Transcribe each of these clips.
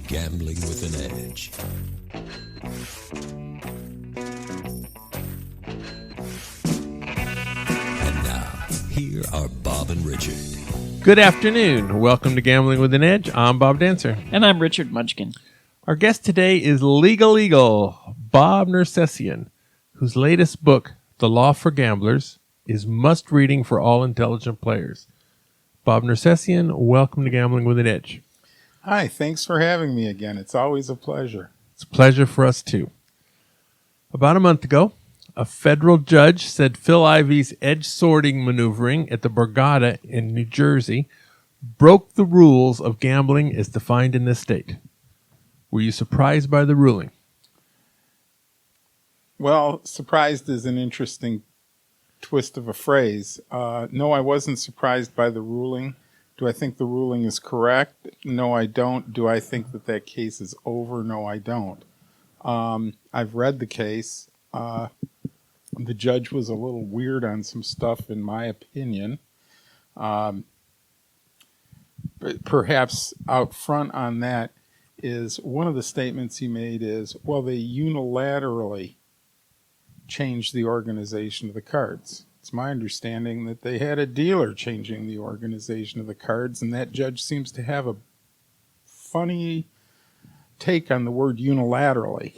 Gambling with an Edge. And now, here are Bob and Richard. Good afternoon. Welcome to Gambling with an Edge. I'm Bob Dancer. And I'm Richard Munchkin. Our guest today is Legal Eagle, Bob Nersesian, whose latest book, The Law for Gamblers, is must-reading for all intelligent players. Bob Nersesian, welcome to Gambling with an Edge. Hi, thanks for having me again. It's always a pleasure. It's a pleasure for us, too. About a month ago, a federal judge said Phil Ivey's edge-sorting maneuvering at the Borgata in New Jersey broke the rules of gambling as defined in this state. Were you surprised by the ruling? Well, surprised is an interesting twist of a phrase. No, I wasn't surprised by the ruling. Do I think the ruling is correct? No, I don't. Do I think that that case is over? No, I don't. I've read the case. The judge was a little weird on some stuff, in my opinion. But perhaps out front on that is one of the statements he made is, well, they unilaterally changed the organization of the cards. It's my understanding that they had a dealer changing the organization of the cards, and that judge seems to have a funny take on the word unilaterally.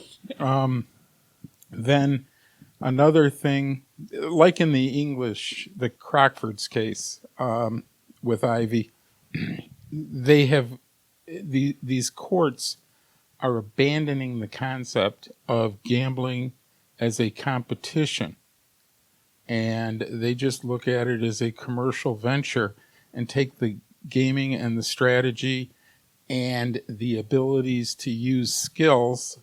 Then another thing, like in the English, the Crockford's case with Ivey, they have these courts are abandoning the concept of gambling as a competition, and they just look at it as a commercial venture and take the gaming and the strategy and the abilities to use skills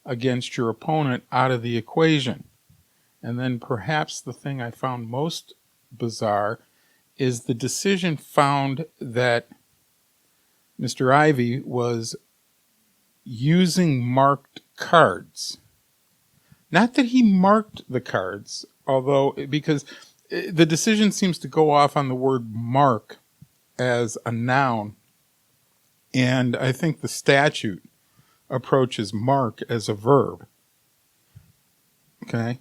against your opponent out of the equation. And then perhaps the thing I found most bizarre is the decision found that Mr. Ivey was using marked cards. Not that he marked the cards, although, because the decision seems to go off on the word mark as a noun. And I think the statute approaches mark as a verb. Okay.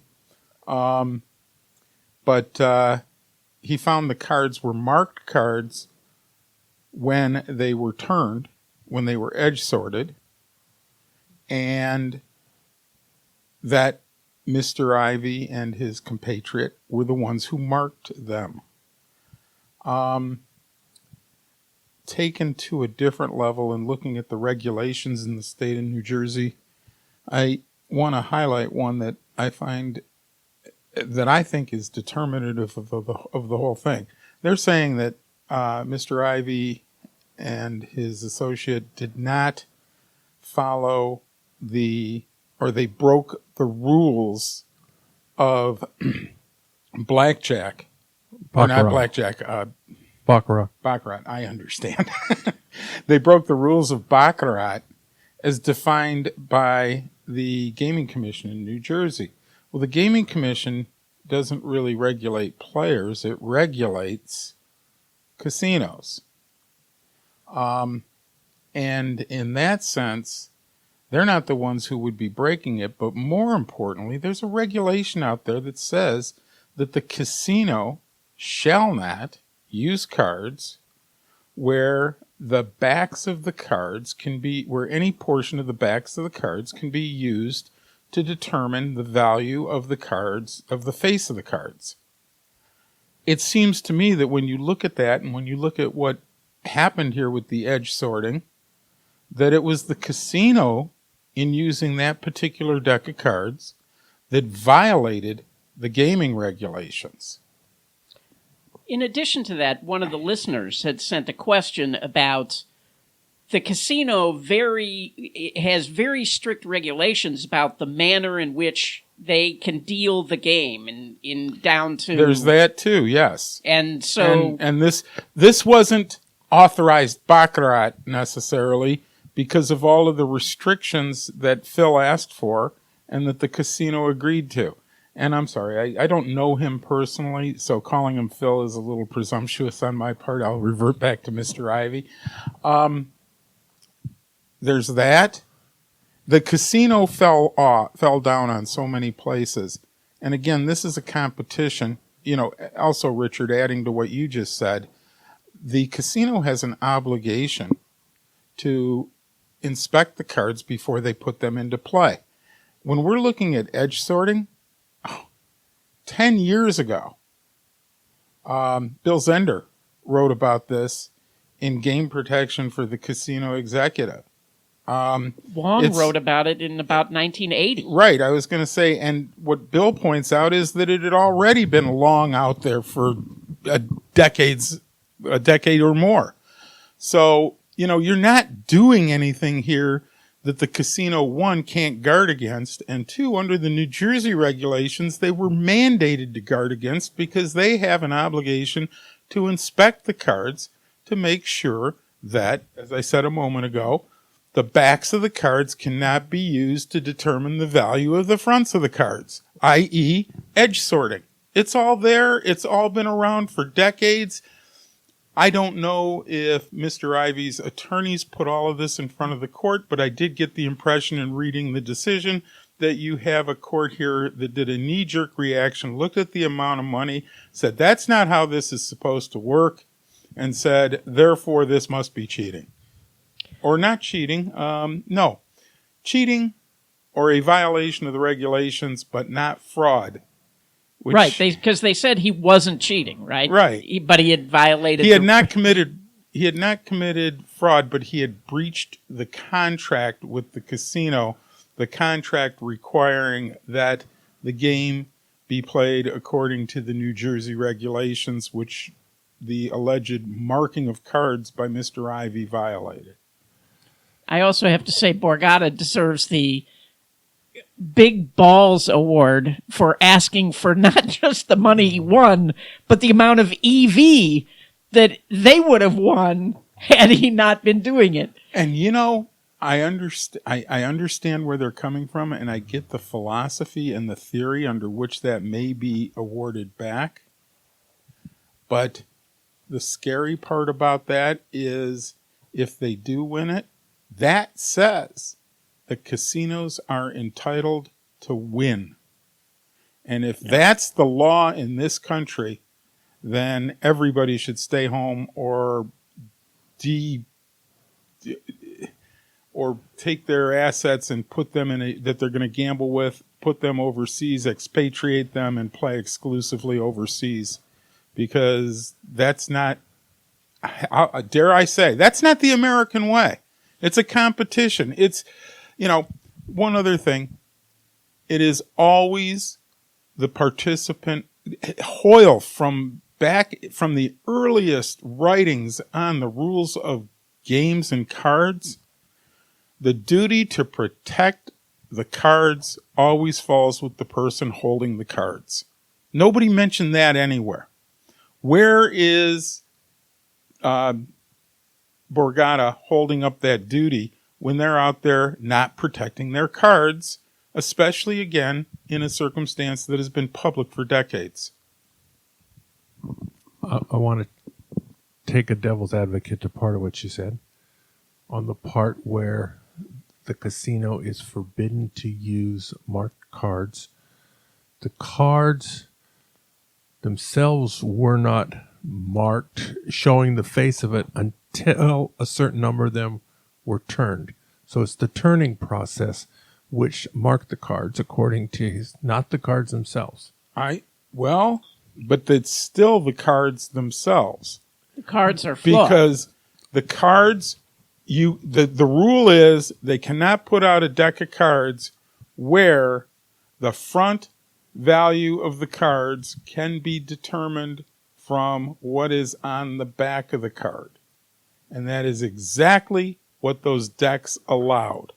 But he found the cards were marked cards when they were turned, when they were edge sorted, and that Mr. Ivey and his compatriot were the ones who marked them. Taken to a different level and looking at the regulations in the state of New Jersey, I want to highlight one that I think is determinative of the whole thing. They're saying that Mr. Ivey and his associate did not follow they broke the rules of blackjack. Baccarat. Or not blackjack, Baccarat. Baccarat, I understand. They broke the rules of Baccarat as defined by the Gaming Commission in New Jersey. Well, the Gaming Commission doesn't really regulate players. It regulates casinos. And in that sense, they're not the ones who would be breaking it. But more importantly, there's a regulation out there that says that the casino shall not use cards where the backs of the cards can be, where any portion of the backs of the cards can be used to determine the value of the cards, of the face of the cards. It seems to me that when you look at that and when you look at what happened here with the edge sorting, that it was the casino in using that particular deck of cards that violated the gaming regulations. In addition to that, one of the listeners had sent a question about the casino has very strict regulations about the manner in which they can deal the game in down to... There's that too, yes. And so... And this wasn't authorized Baccarat necessarily because of all of the restrictions that Phil asked for and that the casino agreed to. And I'm sorry, I don't know him personally, so calling him Phil is a little presumptuous on my part. I'll revert back to Mr. Ivey. there's that. The casino fell down on so many places. And again, this is a competition. Also, Richard, adding to what you just said, the casino has an obligation to inspect the cards before they put them into play. When we're looking at edge sorting, 10 years ago, Bill Zender wrote about this in Game Protection for the Casino Executive. Wong wrote about it in about 1980. Right, I was going to say, and what Bill points out is that it had already been long out there for a decade or more. So, you're not doing anything here that the casino, one, can't guard against, and two, under the New Jersey regulations, they were mandated to guard against because they have an obligation to inspect the cards to make sure that, as I said a moment ago, the backs of the cards cannot be used to determine the value of the fronts of the cards, i.e. edge sorting. It's all there. It's all been around for decades. I don't know if Mr. Ivey's attorneys put all of this in front of the court, but I did get the impression in reading the decision that you have a court here that did a knee-jerk reaction, looked at the amount of money, said that's not how this is supposed to work, and said, therefore, this must be cheating. Or not cheating, no. Cheating or a violation of the regulations, but not fraud. Right, because they said he wasn't cheating, right? Right. But he had violated... He had not committed fraud, but he had breached the contract with the casino, the contract requiring that the game be played according to the New Jersey regulations, which the alleged marking of cards by Mr. Ivey violated. I also have to say Borgata deserves the Big Balls Award for asking for not just the money he won, but the amount of EV that they would have won had he not been doing it. And I understand where they're coming from, and I get the philosophy and the theory under which that may be awarded back. But the scary part about that is if they do win it, that says the casinos are entitled to win. And if that's the law in this country, then everybody should stay home or take their assets and put them that they're going to gamble with, put them overseas, expatriate them, and play exclusively overseas. Because that's not, dare I say, that's not the American way. It's a competition. It's, one other thing. It is always the participant. Hoyle, from the earliest writings on the rules of games and cards, the duty to protect the cards always falls with the person holding the cards. Nobody mentioned that anywhere. Where is Borgata holding up that duty when they're out there not protecting their cards, especially, again, in a circumstance that has been public for decades? I want to take a devil's advocate to part of what you said. On the part where the casino is forbidden to use marked cards, the cards themselves were not marked, showing the face of it until a certain number of them were turned. So it's the turning process which marked the cards according to not the cards themselves. But it's still the cards themselves. The cards are flawed. Because the cards, the rule is they cannot put out a deck of cards where the front value of the cards can be determined from what is on the back of the card. And that is exactly what those decks allowed.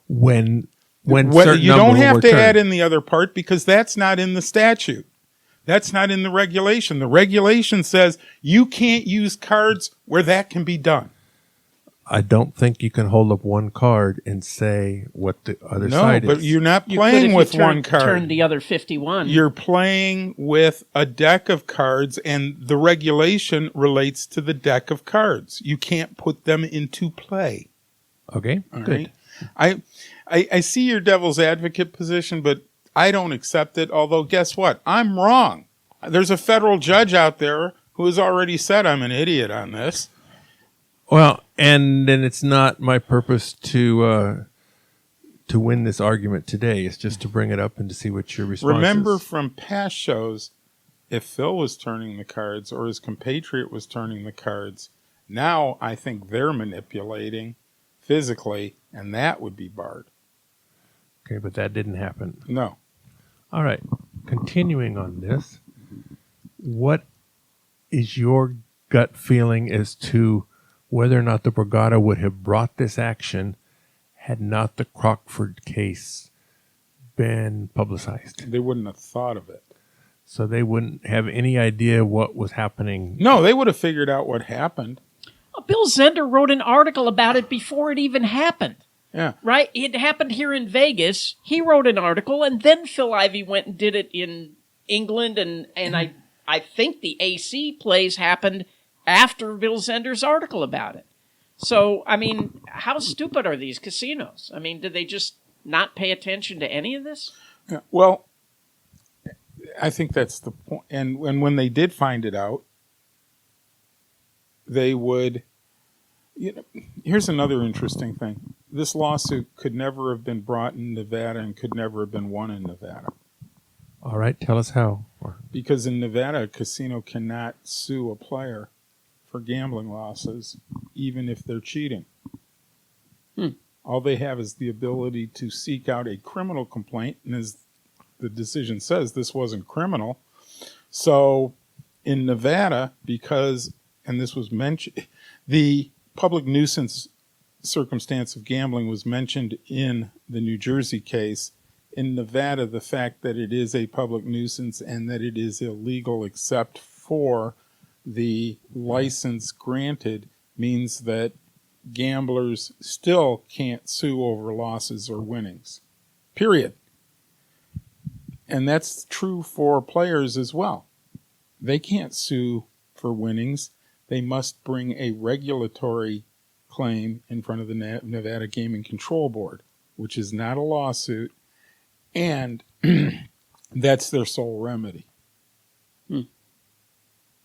When you don't have to add in the other part because that's not in the statute. That's not in the regulation. The regulation says you can't use cards where that can be done. I don't think you can hold up one card and say what the other side is. No, but you're not playing with one card. Turn the other 51. You're playing with a deck of cards, and the regulation relates to the deck of cards. You can't put them into play. Okay, All good. right. I see your devil's advocate position, but I don't accept it. Although, guess what? I'm wrong. There's a federal judge out there who has already said I'm an idiot on this. Well, and then it's not my purpose to win this argument today. It's just to bring it up and to see what your response Remember is. from past shows, if Phil was turning the cards or his compatriot was turning the cards, now I think they're manipulating physically, and that would be barred. Okay, but that didn't happen. No. All right. Continuing on this, what is your gut feeling as to whether or not the Borgata would have brought this action had not the Crockford case been publicized? They wouldn't have thought of it. So they wouldn't have any idea what was happening. No, they would have figured out what happened. Bill Zender wrote an article about it before it even happened. Yeah. Right? It happened here in Vegas. He wrote an article, and then Phil Ivey went and did it in England, and I think the AC plays happened after Bill Zender's article about it. So, I mean, how stupid are these casinos? I mean, did they just not pay attention to any of this? Yeah. Well, I think that's the point. And when they did find it out, they would... here's another interesting thing. This lawsuit could never have been brought in Nevada and could never have been won in Nevada. All right, tell us how. Because in Nevada, a casino cannot sue a player for gambling losses, even if they're cheating. All they have is the ability to seek out a criminal complaint, and as the decision says, this wasn't criminal. So in Nevada, because, and this was mentioned, the public nuisance circumstance of gambling was mentioned in the New Jersey case. In Nevada, the fact that it is a public nuisance and that it is illegal except for the license granted means that gamblers still can't sue over losses or winnings. Period. And that's true for players as well. They can't sue for winnings. They must bring a regulatory claim in front of the Nevada Gaming Control Board, which is not a lawsuit, and that's their sole remedy.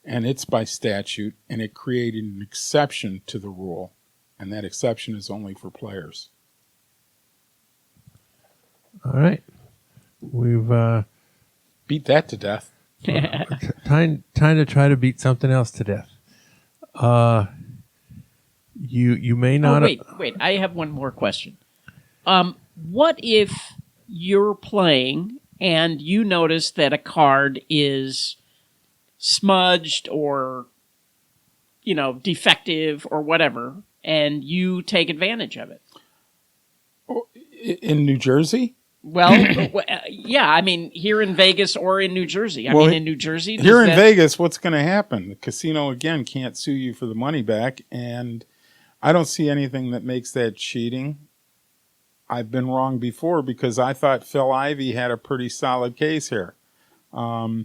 And it's by statute, and it created an exception to the rule, and that exception is only for players. All right. We've Beat that to death. time to try to beat something else to death. You may not. Wait. I have one more question. What if you're playing and you notice that a card is smudged or, defective or whatever, and you take advantage of it? In New Jersey? Well, yeah, I mean, here in Vegas or in New Jersey. I mean, in New Jersey... Here in Vegas, what's going to happen? The casino, again, can't sue you for the money back, and I don't see anything that makes that cheating. I've been wrong before because I thought Phil Ivey had a pretty solid case here. We're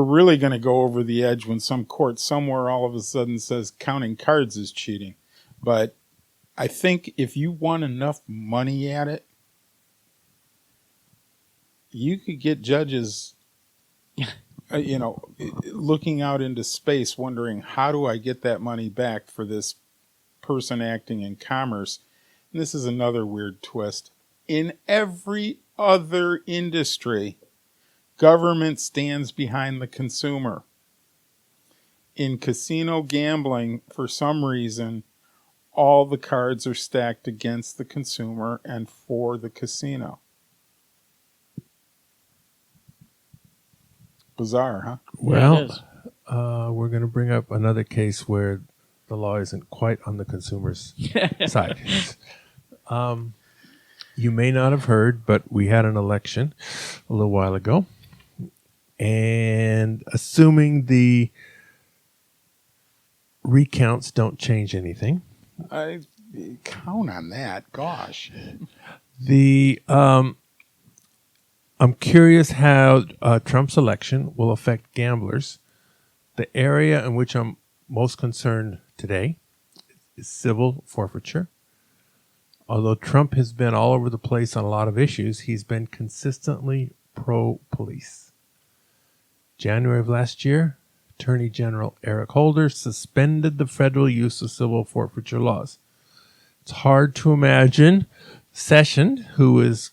really going to go over the edge when some court somewhere all of a sudden says counting cards is cheating. But I think if you won enough money at it, you could get judges, looking out into space, wondering, how do I get that money back for this person acting in commerce? And this is another weird twist. In every other industry, government stands behind the consumer. In casino gambling, for some reason, all the cards are stacked against the consumer and for the casino. Bizarre, huh? Well, we're going to bring up another case where the law isn't quite on the consumer's side. You may not have heard, but we had an election a little while ago. And assuming the recounts don't change anything, I count on that. Gosh. I'm curious how Trump's election will affect gamblers. The area in which I'm most concerned today is civil forfeiture. Although Trump has been all over the place on a lot of issues, he's been consistently pro-police. January of last year, Attorney General Eric Holder suspended the federal use of civil forfeiture laws. It's hard to imagine Session, who is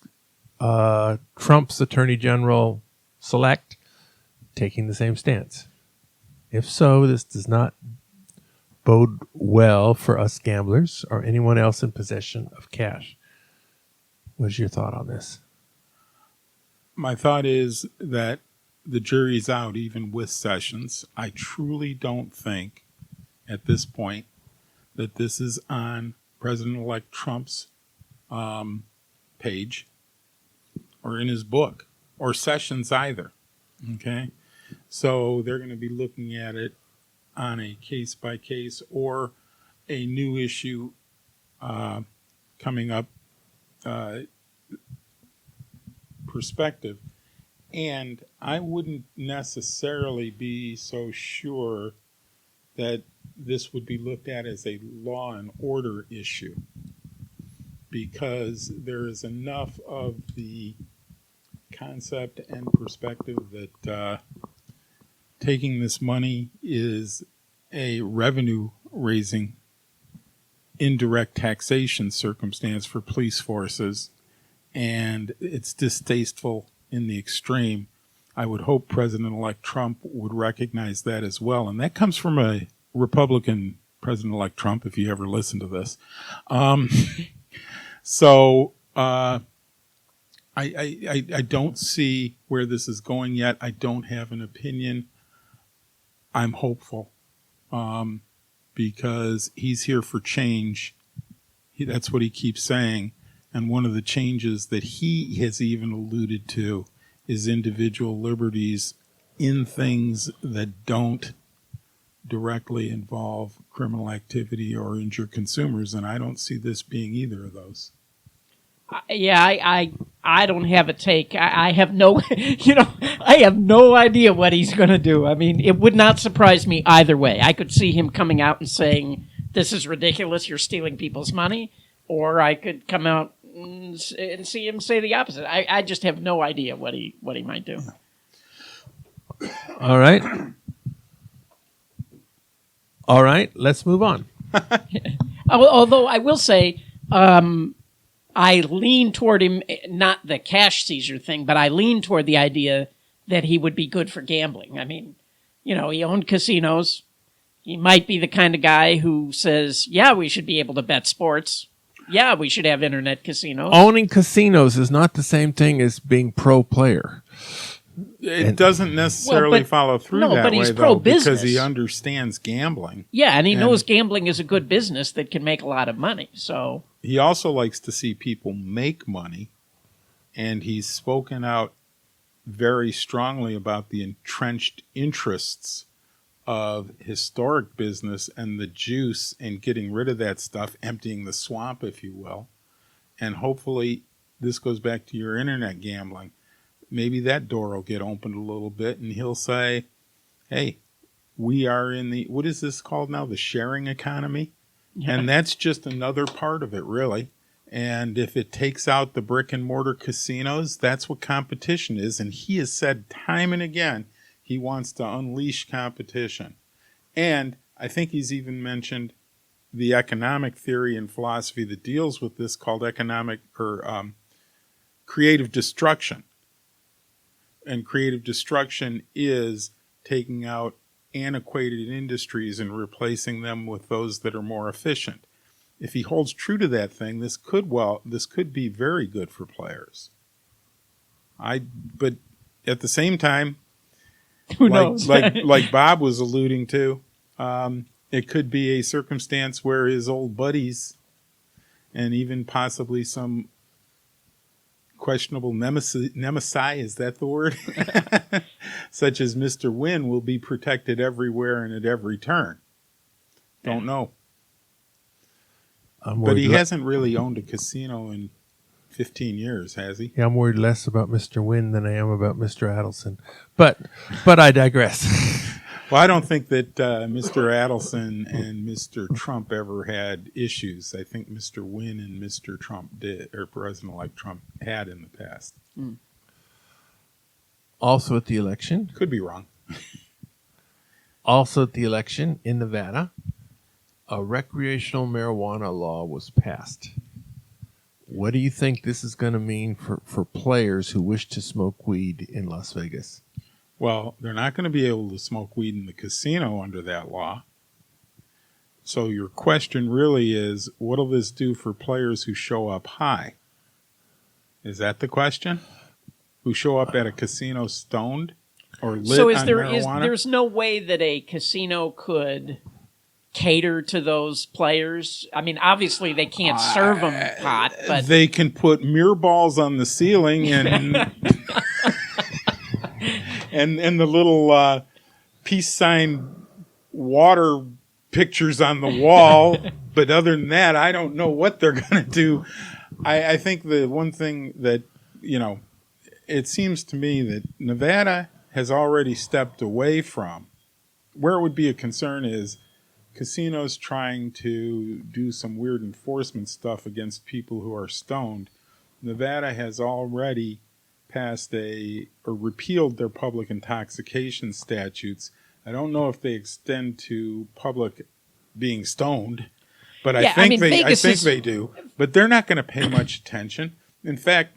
Trump's Attorney General select, taking the same stance. If so, this does not bode well for us gamblers or anyone else in possession of cash. What's your thought on this? My thought is that the jury's out even with Sessions. I truly don't think at this point that this is on President-elect Trump's page or in his book or Sessions either. Okay? So they're going to be looking at it on a case-by-case or a new issue coming up perspective. And I wouldn't necessarily be so sure that this would be looked at as a law and order issue, because there is enough of the concept and perspective that taking this money is a revenue-raising indirect taxation circumstance for police forces, and it's distasteful in the extreme. I would hope President-elect Trump would recognize that as well. And that comes from a Republican President-elect Trump, if you ever listen to this. I don't see where this is going yet. I don't have an opinion. I'm hopeful because he's here for change. That's what he keeps saying. And one of the changes that he has even alluded to is individual liberties in things that don't directly involve criminal activity or injure consumers. And I don't see this being either of those. I don't have a take. I have no, I have no idea what he's going to do. I mean, it would not surprise me either way. I could see him coming out and saying, "This is ridiculous. You're stealing people's money," or I could come out and see him say the opposite. I just have no idea what he might do. All right. Let's move on. Although I will say, I lean toward him, not the cash seizure thing, but I lean toward the idea that he would be good for gambling. I mean, he owned casinos. He might be the kind of guy who says, yeah, we should be able to bet sports. Yeah, we should have internet casinos. Owning casinos is not the same thing as being pro player. It doesn't necessarily follow through that but he's way, though, pro-business. because he understands gambling. Yeah, and he knows gambling is a good business that can make a lot of money. So he also likes to see people make money, and he's spoken out very strongly about the entrenched interests of historic business and the juice and getting rid of that stuff, emptying the swamp, if you will. And hopefully this goes back to your internet gambling. Maybe that door will get opened a little bit and he'll say, hey, we are in the, what is this called now? The sharing economy. Yeah. And that's just another part of it, really. And if it takes out the brick and mortar casinos, that's what competition is. And he has said time and again, he wants to unleash competition. And I think he's even mentioned the economic theory and philosophy that deals with this called economic or creative destruction. And creative destruction is taking out antiquated industries and replacing them with those that are more efficient. If he holds true to that thing, this could be very good for players. But at the same time, who knows? like Bob was alluding to, it could be a circumstance where his old buddies and even possibly some questionable nemesis, is that the word? Such as Mr. Wynn will be protected everywhere and at every turn. Don't know. But he hasn't really owned a casino in 15 years, has he? Yeah, I'm worried less about Mr. Wynn than I am about Mr. Adelson. But I digress. Well, I don't think that Mr. Adelson and Mr. Trump ever had issues. I think Mr. Wynn and Mr. Trump did, or President-elect Trump had in the past. Also at the election, Could be wrong. in Nevada, a recreational marijuana law was passed. What do you think this is going to mean for players who wish to smoke weed in Las Vegas? Well, they're not going to be able to smoke weed in the casino under that law. So your question really is, what will this do for players who show up high? Is that the question? Who show up at a casino stoned or lit So on marijuana? there's no way that a casino could cater to those players? I mean, obviously they can't serve them pot, but They can put mirror balls on the ceiling and and the little peace sign water pictures on the wall. But other than that, I don't know what they're going to do. I think the one thing that, it seems to me that Nevada has already stepped away from. Where it would be a concern is casinos trying to do some weird enforcement stuff against people who are stoned. Nevada has already passed or repealed their public intoxication statutes. I don't know if they extend to public being stoned, but I think they do. But they're not going to pay much attention. In fact,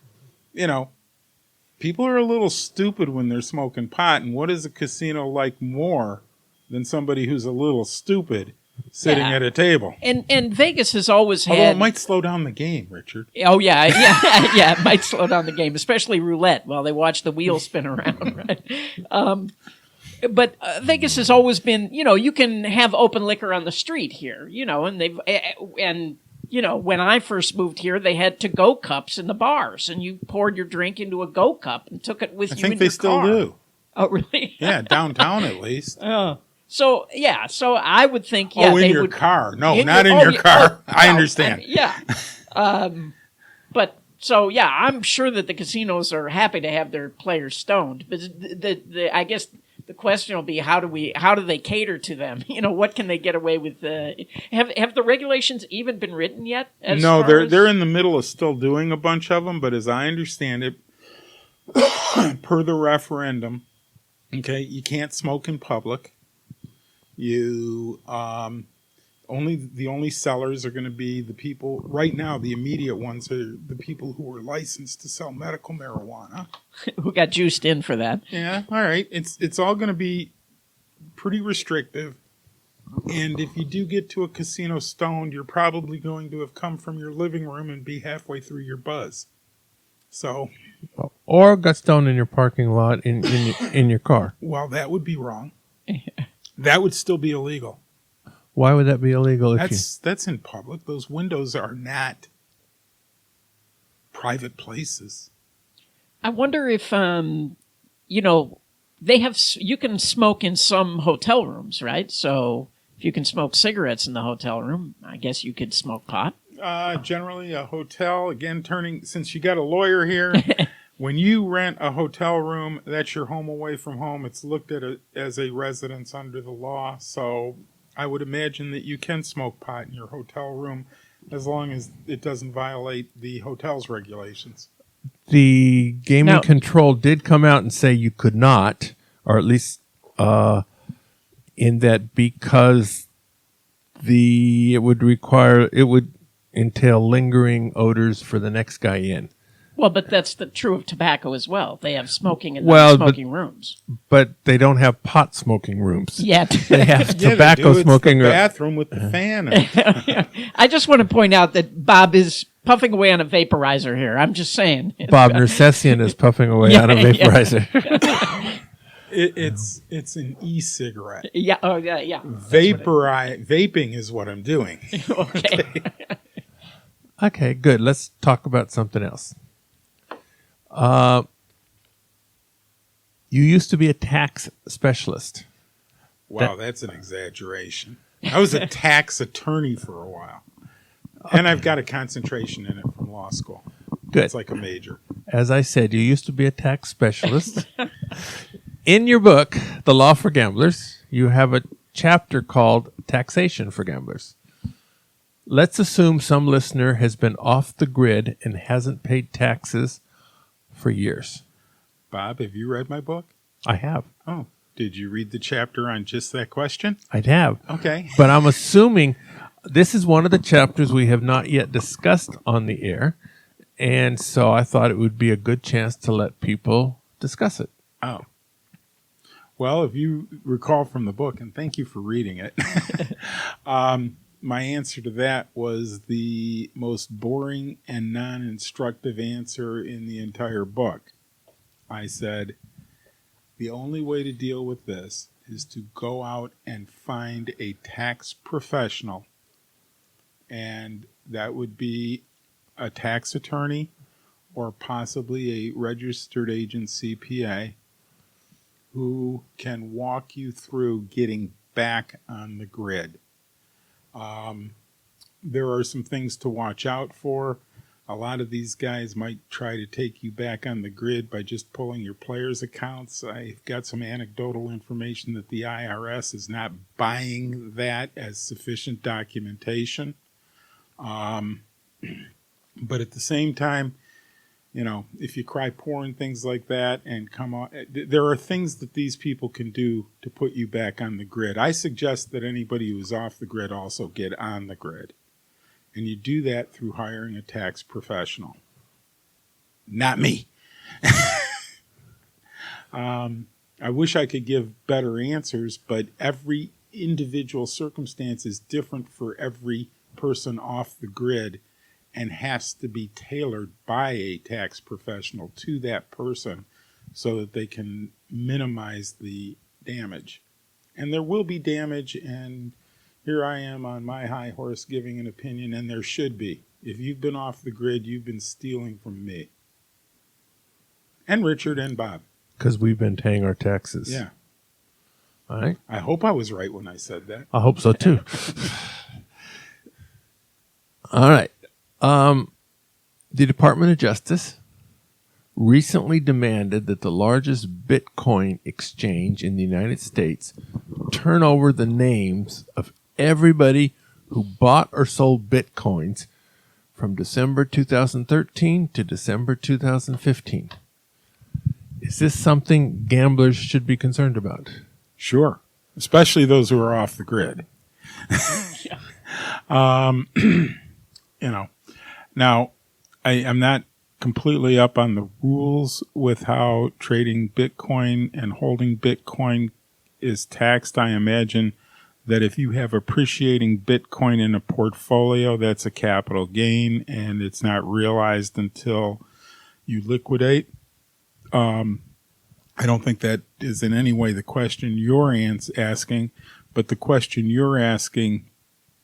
people are a little stupid when they're smoking pot, and what is a casino like more than somebody who's a little stupid sitting at a table? And Vegas has always had. Although it might slow down the game, Richard. Oh yeah, it might slow down the game, especially roulette while they watch the wheel spin around. Right? But Vegas has always been, you can have open liquor on the street here, and when I first moved here, they had to-go cups in the bars, and you poured your drink into a go cup and took it with you in your car. I think they still do. Oh, really? Yeah, downtown at least. So I would think, in they your would, car. No, not in your car. I understand. I'm sure that the casinos are happy to have their players stoned, but I guess the question will be, how do they cater to them? What can they get away with? Have the regulations even been written yet? No, they're in the middle of still doing a bunch of them, but as I understand it, per the referendum, okay, you can't smoke in public. You the only sellers are going to be the people right now. The immediate ones are the people who are licensed to sell medical marijuana. Who got juiced in for that? Yeah, all right. It's all going to be pretty restrictive. And if you do get to a casino stoned, you're probably going to have come from your living room and be halfway through your buzz. So, or got stoned in your parking lot in your car. Well, that would be wrong. That would still be illegal. Why would that be illegal? That's in public. Those windows are not private places. I wonder if they have. You can smoke in some hotel rooms, right? So if you can smoke cigarettes in the hotel room, I guess you could smoke pot. Generally, a hotel, again, since you got a lawyer here, when you rent a hotel room, that's your home away from home. It's looked at as a residence under the law. So I would imagine that you can smoke pot in your hotel room as long as it doesn't violate the hotel's regulations. The Gaming Control did come out and say you could not, or at least in that because it would entail lingering odors for the next guy in. Well, but that's true of tobacco as well. They have smoking in non-smoking rooms. But they don't have pot smoking rooms. Yeah. They have tobacco smoking rooms. Bathroom with the fan. I just want to point out that Bob is puffing away on a vaporizer here. I'm just saying. Bob Nersesian is puffing away on a vaporizer. It's an e-cigarette. Yeah. Oh, yeah. Vaping is what I'm doing. Okay. Okay, good. Let's talk about something else. You used to be a tax specialist. Wow, that's an exaggeration. I was a tax attorney for a while. Okay. And I've got a concentration in it from law school. Good. It's like a major. As I said, you used to be a tax specialist. In your book, The Law for Gamblers, you have a chapter called Taxation for Gamblers. Let's assume some listener has been off the grid and hasn't paid taxes for years. Bob, have you read my book? I have. Oh, did you read the chapter on just that question? I have. Okay. But I'm assuming this is one of the chapters we have not yet discussed on the air. And so I thought it would be a good chance to let people discuss it. Oh. Well, if you recall from the book, and thank you for reading it, my answer to that was the most boring and non-instructive answer in the entire book. I said, the only way to deal with this is to go out and find a tax professional, and that would be a tax attorney or possibly a registered agent CPA who can walk you through getting back on the grid. There are some things to watch out for. A lot of these guys might try to take you back on the grid by just pulling your players' accounts. I've got some anecdotal information that the IRS is not buying that as sufficient documentation. But at the same time, you know, if you cry poor and things like that and come on, there are things that these people can do to put you back on the grid. I suggest that anybody who is off the grid also get on the grid. And you do that through hiring a tax professional. Not me. I wish I could give better answers, but every individual circumstance is different for every person off the grid and has to be tailored by a tax professional to that person so that they can minimize the damage. And there will be damage, and here I am on my high horse giving an opinion, and there should be. If you've been off the grid, you've been stealing from me. And Richard and Bob. Because we've been paying our taxes. Yeah. All right. I hope I was right when I said that. I hope so, too. All right. The Department of Justice recently demanded that the largest Bitcoin exchange in the United States turn over the names of everybody who bought or sold Bitcoins from December 2013 to December 2015. Is this something gamblers should be concerned about? Sure. Especially those who are off the grid. You know, now I'm not completely up on the rules with how trading Bitcoin and holding Bitcoin is taxed. I imagine that if you have appreciating Bitcoin in a portfolio, that's a capital gain and it's not realized until you liquidate. I don't think that is in any way the question you're asking, but the question you're asking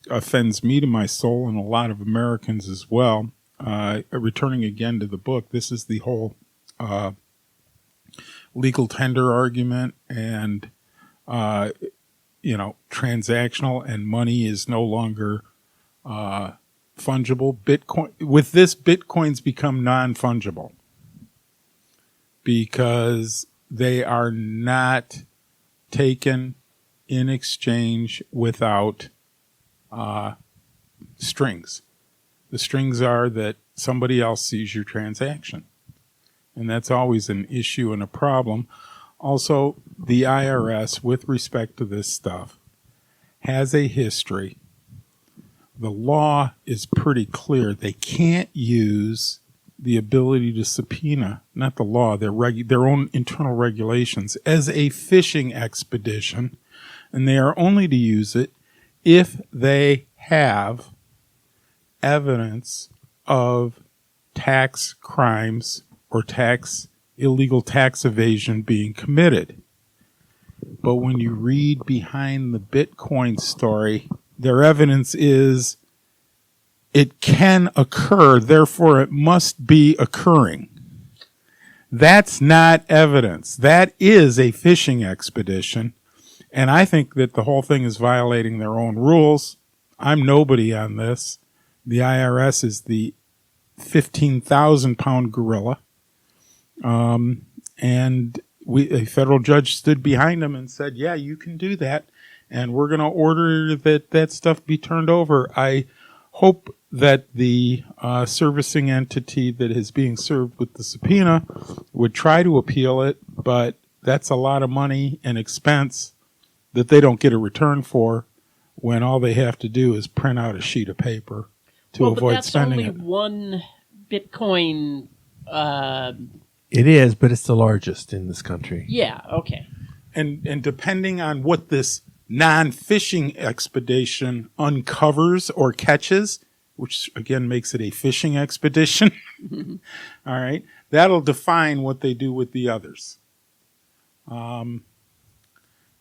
offends me to my soul and a lot of Americans as well. Returning again to the book, this is the whole legal tender argument and, transactional and money is no longer fungible. Bitcoin, with this, Bitcoins become non-fungible because they are not taken in exchange without strings. The strings are that somebody else sees your transaction. And that's always an issue and a problem. Also, the IRS, with respect to this stuff, has a history. The law is pretty clear. They can't use the ability to subpoena, not the law, their own internal regulations, as a fishing expedition. And they are only to use it if they have evidence of tax crimes or illegal tax evasion being committed. But when you read behind the Bitcoin story, their evidence is it can occur, therefore it must be occurring. That's not evidence. That is a fishing expedition. And I think that the whole thing is violating their own rules. I'm nobody on this. The IRS is the 15,000-pound gorilla. And a federal judge stood behind them and said, yeah, you can do that. And we're going to order that stuff be turned over. I hope that the servicing entity that is being served with the subpoena would try to appeal it, but that's a lot of money and expense that they don't get a return for when all they have to do is print out a sheet of paper to avoid spending it. But that's only one Bitcoin. It is, but it's the largest in this country. Yeah, okay. And depending on what this non-fishing expedition uncovers or catches, which again makes it a fishing expedition, all right, that'll define what they do with the others.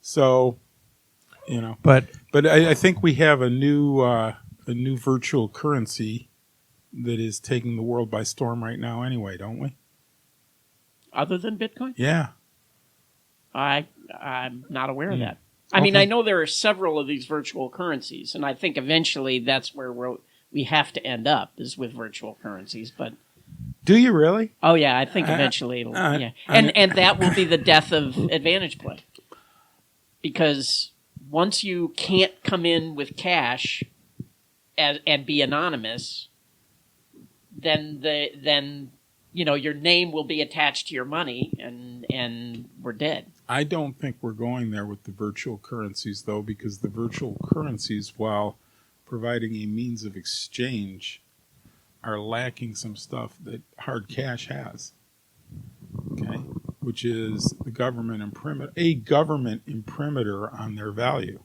So, you know, but I think we have a new virtual currency that is taking the world by storm right now anyway, don't we? Other than Bitcoin? Yeah. I'm not aware of that. I mean, I know there are several of these virtual currencies, and I think eventually that's where we have to end up, is with virtual currencies. But do you really? Oh yeah, I think eventually it'll. Yeah, and that will be the death of Advantage Play, because once you can't come in with cash and be anonymous, then you know your name will be attached to your money, and we're dead. I don't think we're going there with the virtual currencies, though, because the virtual currencies, while providing a means of exchange, are lacking some stuff that hard cash has. Okay, which is the government imprimatur on their value.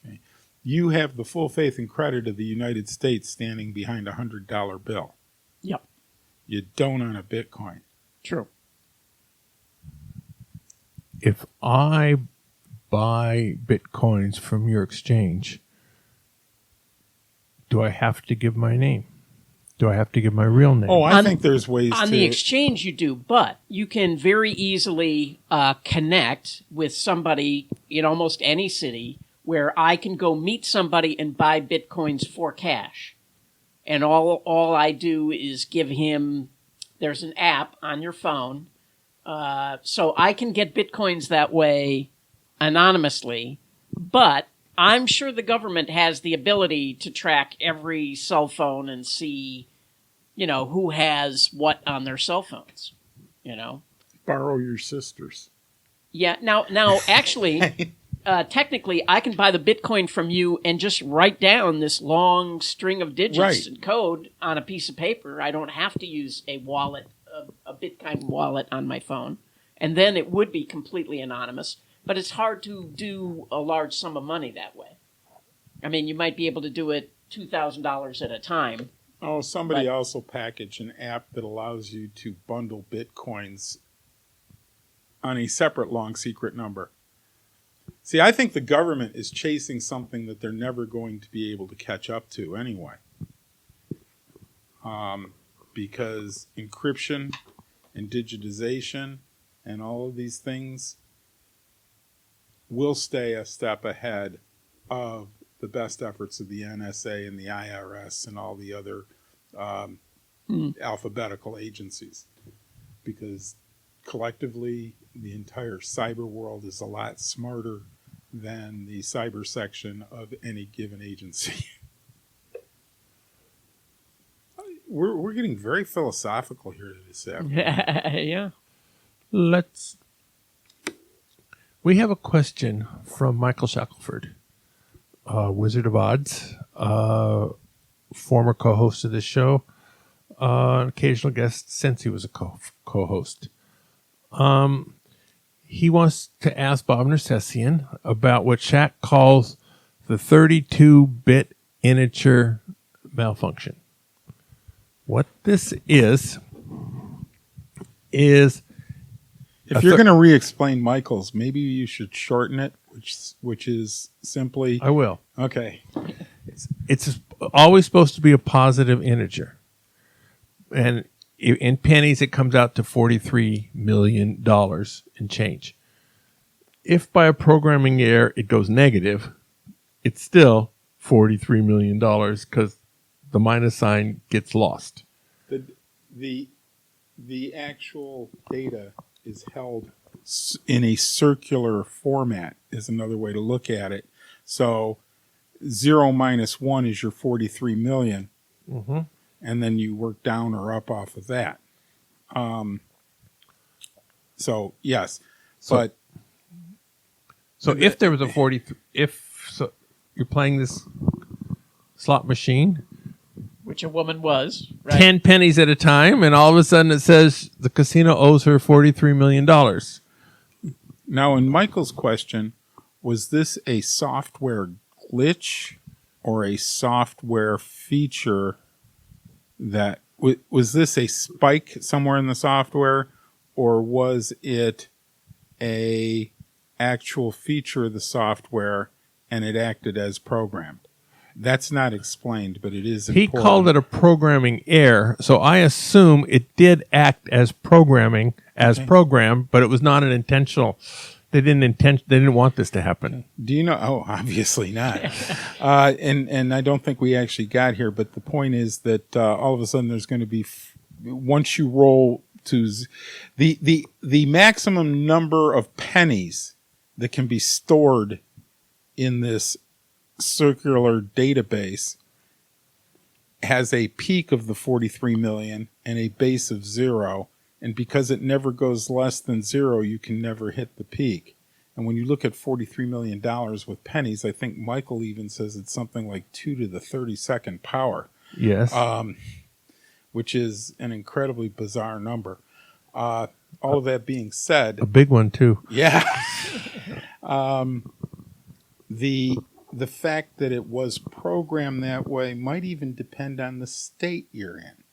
Okay, you have the full faith and credit of the United States standing behind a $100 bill. Yep. You don't on a Bitcoin. True. If I buy Bitcoins from your exchange, do I have to give my name? Do I have to give my real name? Oh, I think there's ways on the exchange you do, but you can very easily connect with somebody in almost any city where I can go meet somebody and buy Bitcoins for cash. And all I do is give him, there's an app on your phone, so I can get Bitcoins that way anonymously, but I'm sure the government has the ability to track every cell phone and see, you know, who has what on their cell phones, you know. Borrow your sister's. Yeah, now actually, technically, I can buy the Bitcoin from you and just write down this long string of digits and code on a piece of paper. I don't have to use a wallet, a Bitcoin wallet on my phone, and then it would be completely anonymous. But it's hard to do a large sum of money that way. I mean, you might be able to do it $2,000 at a time. Oh, somebody else will package an app that allows you to bundle Bitcoins on a separate long secret number. See, I think the government is chasing something that they're never going to be able to catch up to anyway. Because encryption and digitization and all of these things will stay a step ahead of the best efforts of the NSA and the IRS and all the other alphabetical agencies. Because collectively, the entire cyber world is a lot smarter than the cyber section of any given agency. We're getting very philosophical here this afternoon. Yeah. We have a question from Michael Shackelford, Wizard of Odds, former co-host of this show, an occasional guest since he was a co-host. He wants to ask Bob Nersesian about what Shaq calls the 32-bit integer malfunction. What this is if you're going to re-explain Michael's, maybe you should shorten it, which is simply... I will. Okay. It's always supposed to be a positive integer. And in pennies, it comes out to $43 million and change. If by a programming error it goes negative, it's still $43 million because the minus sign gets lost. The actual data is held in a circular format is another way to look at it. So 0 minus 1 is your 43 million. Mm-hmm. And then you work down or up off of that. So yes, So if there was a 43, you're playing this slot machine, Which a woman was, right? 10 pennies at a time, and all of a sudden it says the casino owes her $43 million. now in Michael's question, was this a software glitch or a software feature that was this a spike somewhere in the software, or was it a actual feature of the software and it acted as programmed? That's not explained, but it is He important. called it a programming error, so I assume it did act as programming, programmed, but it was not an intentional. They didn't want this to happen. Do you know? Oh, obviously not. And I don't think we actually got here, but the point is that all of a sudden there's going to be, once you roll to the maximum number of pennies that can be stored in this circular database has a peak of the 43 million and a base of 0. And because it never goes less than 0, you can never hit the peak. And when you look at $43 million with pennies, I think Michael even says it's something like 2 to the 32nd power, Yes. which is an incredibly bizarre number. All of that being said, a big one, too. yeah, the fact that it was programmed that way might even depend on the state you're in.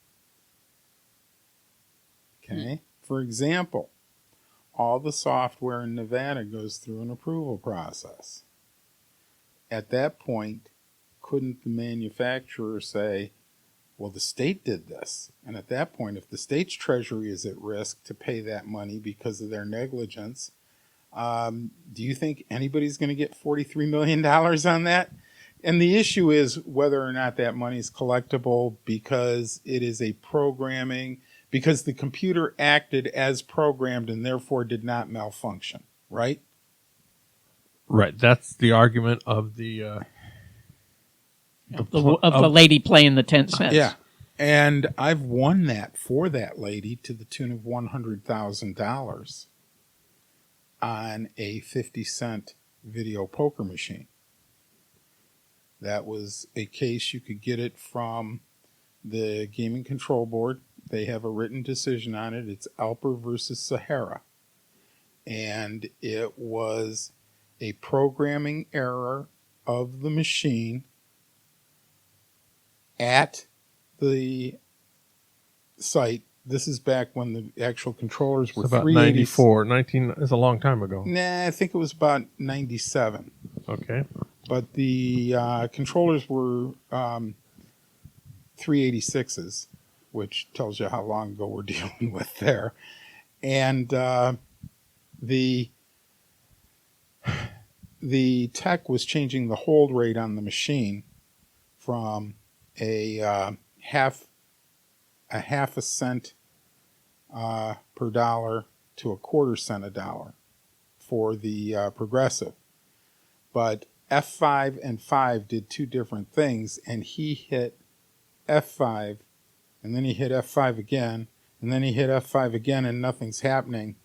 Okay. For example, all the software in Nevada goes through an approval process. At that point, couldn't the manufacturer say, well, the state did this? And at that point, if the state's treasury is at risk to pay that money because of their negligence, do you think anybody's going to get $43 million on that? And the issue is whether or not that money is collectible because it is a programming, because the computer acted as programmed and therefore did not malfunction, right? Right. That's the argument of the the lady playing the 10 cents. Yeah. And I've won that for that lady to the tune of $100,000 on a 50-cent video poker machine. That was a case you could get it from the Gaming Control Board. They have a written decision on it. It's Alper versus Sahara. And it was a programming error of the machine at the site. This is back when the actual controllers were about 380. 94. It's a long time ago. Nah, I think it was about 97. Okay. But the controllers were 386s, which tells you how long ago we're dealing with there. And the tech was changing the hold rate on the machine from a half a cent per dollar to a quarter cent a dollar for the progressive. But F5 and 5 did two different things, and he hit F5, and then he hit F5 again, and then he hit F5 again, and nothing's happening.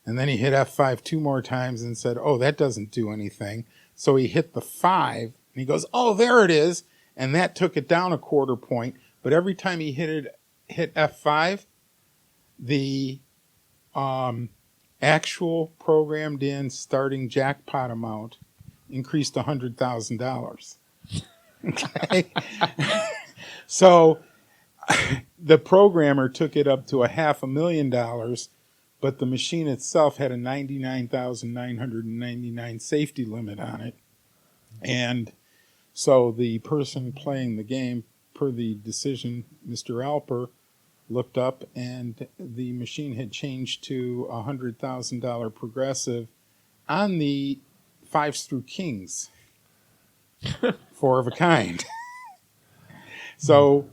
And then he hit F5 two more times and said, oh, that doesn't do anything. So he hit the 5, and he goes, oh, there it is. And that took it down a quarter point. But every time he hit F5, the actual programmed in starting jackpot amount increased $100,000. Okay. So the programmer took it up to $500,000, but the machine itself had a $99,999 safety limit on it. And so the person playing the game, per the decision, Mr. Alper, looked up and the machine had changed to $100,000 progressive on the 5s through kings, 4 of a kind. So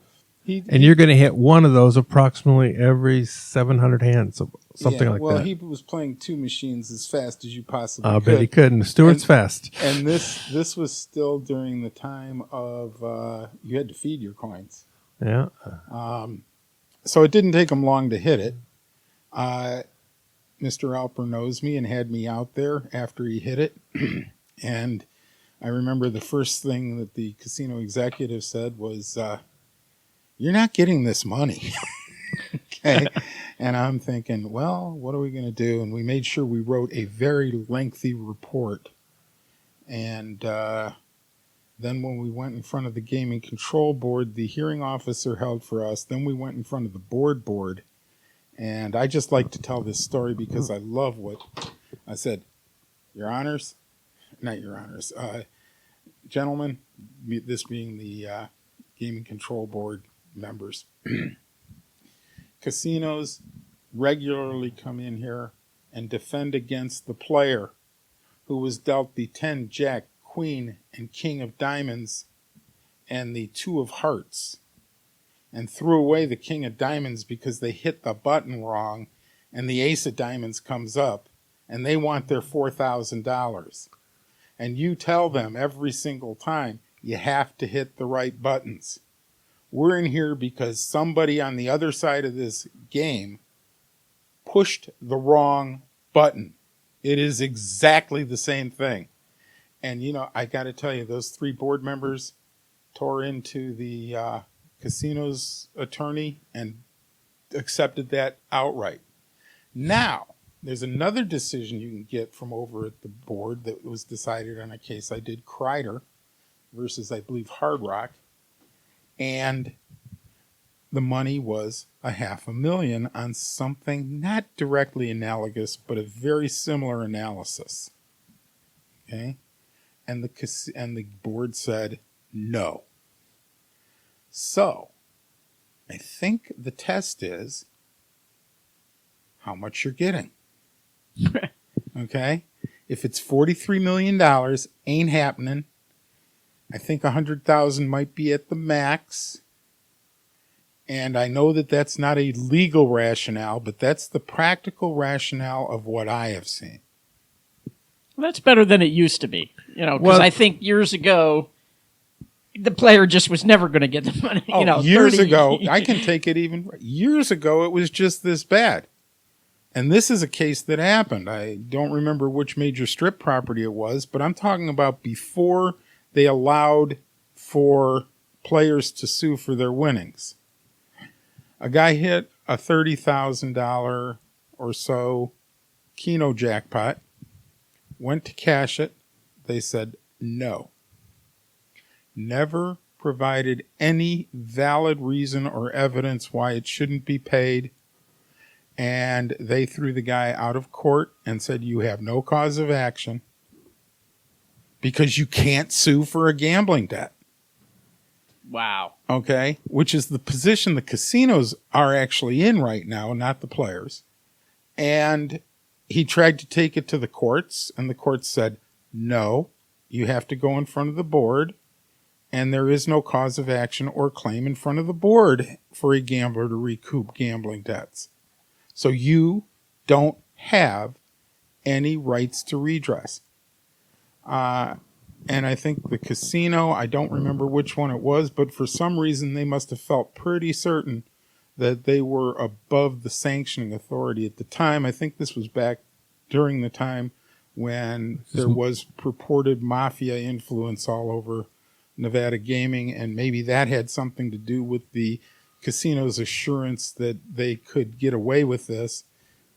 And you're going to hit one of those approximately every 700 hands, something like well, that. he was playing two machines as fast as you possibly I could. bet he could. And Stewart's fast. And this was still during the time of you had to feed your coins. Yeah. So it didn't take him long to hit it. Mr. Alper knows me and had me out there after he hit it. And I remember the first thing that the casino executive said was, "You're not getting this money." Okay. And I'm thinking, well, what are we going to do? And we made sure we wrote a very lengthy report. And then when we went in front of the Gaming Control Board, the hearing officer held for us. Then we went in front of the board. And I just like to tell this story because I love what I said. Your honors, not your honors, gentlemen, this being the Gaming Control Board members. Casinos regularly come in here and defend against the player who was dealt the 10, Jack, Queen, and King of Diamonds and the 2 of Hearts, and threw away the King of Diamonds because they hit the button wrong, and the Ace of Diamonds comes up, and they want their $4,000. And you tell them every single time, you have to hit the right buttons. We're in here because somebody on the other side of this game pushed the wrong button. It is exactly the same thing. And, I got to tell you, those 3 board members tore into the casino's attorney and accepted that outright. Now, there's another decision you can get from over at the board that was decided on a case I did, Kreider versus, I believe, Hard Rock. And the money was $500,000 on something not directly analogous, but a very similar analysis. Okay? And the board said no. So, I think the test is how much you're getting. Okay? If it's $43 million, ain't happening. I think 100,000 might be at the max. And I know that that's not a legal rationale, but that's the practical rationale of what I have seen. Well, that's better than it used to be. Because I think years ago, the player just was never going to get the money. Years ago, I can take it even. Years ago, it was just this bad. And this is a case that happened. I don't remember which major strip property it was, but I'm talking about before they allowed for players to sue for their winnings. A guy hit a $30,000 or so Keno jackpot, went to cash it. They said no. Never provided any valid reason or evidence why it shouldn't be paid. And they threw the guy out of court and said, you have no cause of action because you can't sue for a gambling debt. Wow. Okay. Which is the position the casinos are actually in right now, not the players. And he tried to take it to the courts, and the courts said, no, you have to go in front of the board, and there is no cause of action or claim in front of the board for a gambler to recoup gambling debts. So you don't have any rights to redress. And I think the casino, I don't remember which one it was, but for some reason they must have felt pretty certain that they were above the sanctioning authority at the time. I think this was back during the time when there was purported mafia influence all over Nevada gaming, and maybe that had something to do with the casino's assurance that they could get away with this,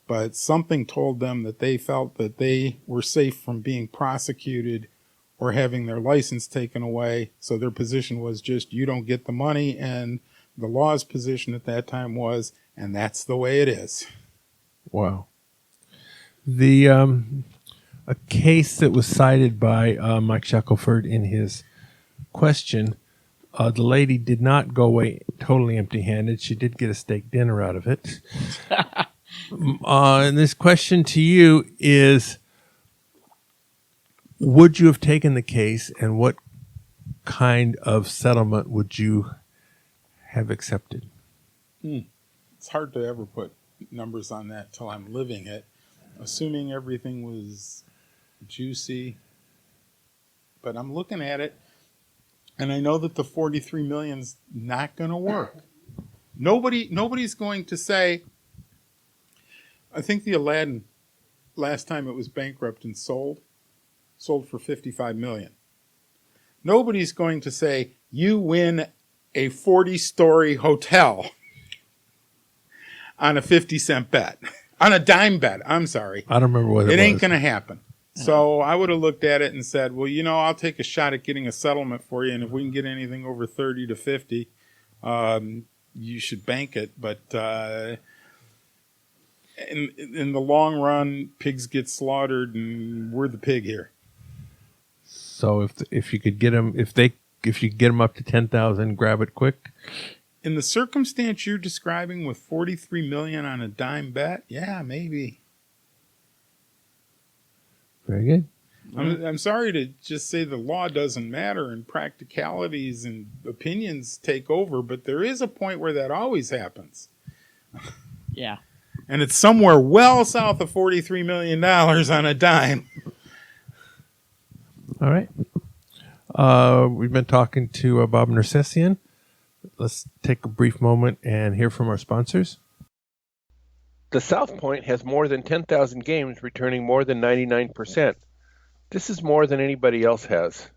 but something told them that they felt that they were safe from being prosecuted or having their license taken away. So their position was just, you don't get the money, and the law's position at that time was, and that's the way it is. Wow. The a case that was cited by Mike Shackelford in his question, the lady did not go away totally empty-handed. She did get a steak dinner out of it. And this question to you is, would you have taken the case, and what kind of settlement would you have accepted? It's hard to ever put numbers on that till I'm living it. Assuming everything was juicy. But I'm looking at it, and I know that the 43 million's not going to work. Nobody's going to say, I think the Aladdin, last time it was bankrupt and sold for 55 million. Nobody's going to say, you win a 40-story hotel on a 50-cent bet. On a dime bet, I'm sorry. I don't remember what it was. It ain't going to happen. So I would have looked at it and said, well, I'll take a shot at getting a settlement for you, and if we can get anything over 30 to 50, you should bank it. But in the long run, pigs get slaughtered, and we're the pig here. So if you could get them, if you could get them up to 10,000, grab it quick. In the circumstance you're describing with 43 million on a dime bet, yeah, maybe. Very good. I'm sorry to just say the law doesn't matter and practicalities and opinions take over, but there is a point where that always happens. Yeah. And it's somewhere well south of $43 million on a dime. All right. We've been talking to Bob Nersesian. Let's take a brief moment and hear from our sponsors. The South Point has more than 10,000 games returning more than 99%. This is more than anybody else has.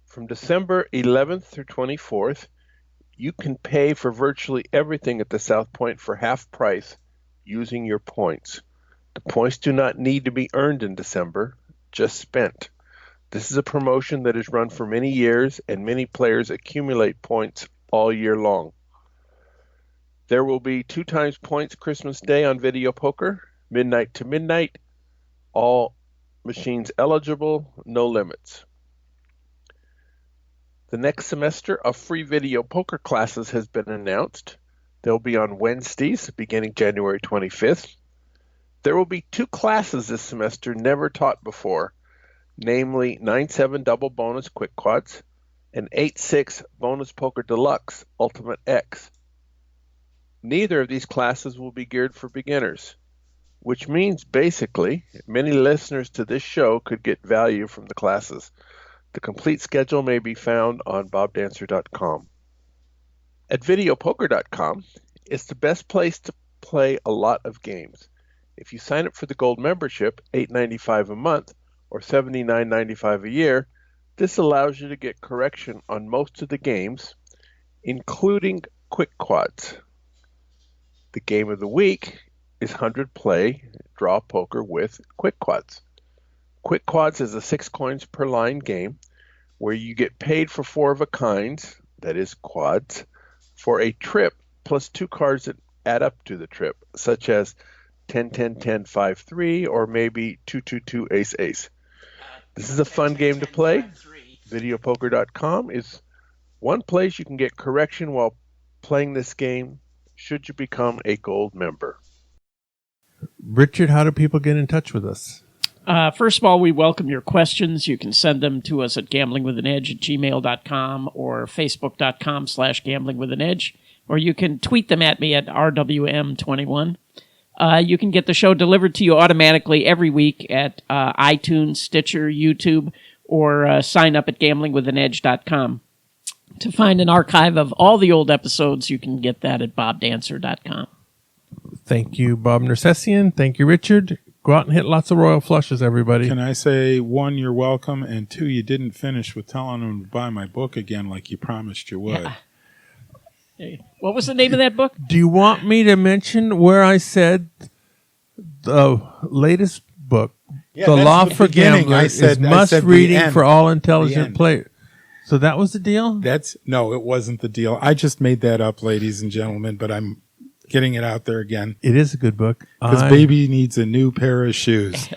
From December 11th through 24th, you can pay for virtually everything at the South Point for half price using your points. The points do not need to be earned in December, just spent. This is a promotion that is run for many years, and many players accumulate points all year long. There will be 2 times points Christmas Day on video poker, midnight to midnight, all machines eligible, no limits. The next semester of free video poker classes has been announced. They'll be on Wednesdays, beginning January 25th. There will be 2 classes this semester never taught before, namely 9-7 double bonus quick quads and 8-6 bonus poker deluxe ultimate X. Neither of these classes will be geared for beginners, which means basically many listeners to this show could get value from the classes. The complete schedule may be found on bobdancer.com. At videopoker.com, it's the best place to play a lot of games. If you sign up for the gold membership, $8.95 a month or $79.95 a year, this allows you to get correction on most of the games, including quick quads. The game of the week is 100 play draw poker with quick quads. Quick quads is a 6 coins per line game where you get paid for 4 of a kind, that is quads, for a trip plus 2 cards that add up to the trip, such as 10-10-10-5-3 or maybe 2-2-2 ace-ace. This is a fun game to play. Videopoker.com is one place you can get correction while playing this game should you become a gold member. Richard, how do people get in touch with us? First of all, we welcome your questions. You can send them to us at gamblingwithanedge@gmail.com or facebook.com/gamblingwithanedge, or you can tweet them at me at RWM21. You can get the show delivered to you automatically every week at iTunes, Stitcher, YouTube, or sign up at gamblingwithanedge.com. To find an archive of all the old episodes, you can get that at bobdancer.com. Thank you, Bob Nersesian. Thank you, Richard. Go out and hit lots of royal flushes, everybody. Can I say, 1, you're welcome, and 2, you didn't finish with telling them to buy my book again like you promised you would. Yeah. Hey, what was the name of that book? Do you want me to mention where I said the latest book, The Law for Gamblers, is must-reading for all intelligent players? So that was the deal? No, it wasn't the deal. I just made that up, ladies and gentlemen, but I'm getting it out there again. It is a good book. Because baby needs a new pair of shoes.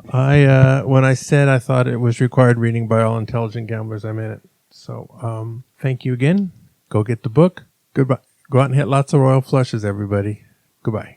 When I said I thought it was required reading by all intelligent gamblers, I meant it. So thank you again. Go get the book. Goodbye. Go out and hit lots of royal flushes, everybody. Goodbye.